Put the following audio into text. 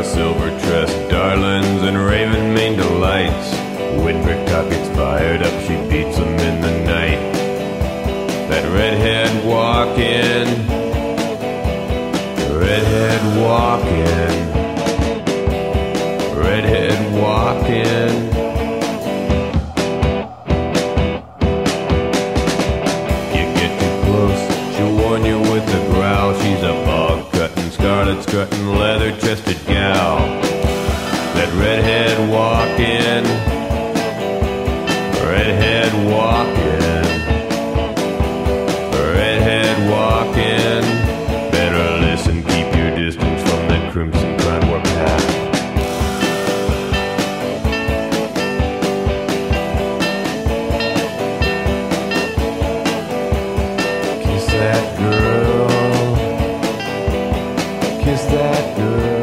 silver-tressed darlings and raven-maned delights. When Bricktop gets fired up, she beats them in the night. That redhead walking, redhead walking, redhead walking. You get too close, she'll warn you with a growl. She's a bog-cutting, scarlet-strutting, leather-chested gal. That redhead walking, redhead walking, redhead walking. Better listen, keep your distance from that crimson crime war path. Kiss that girl, kiss that girl.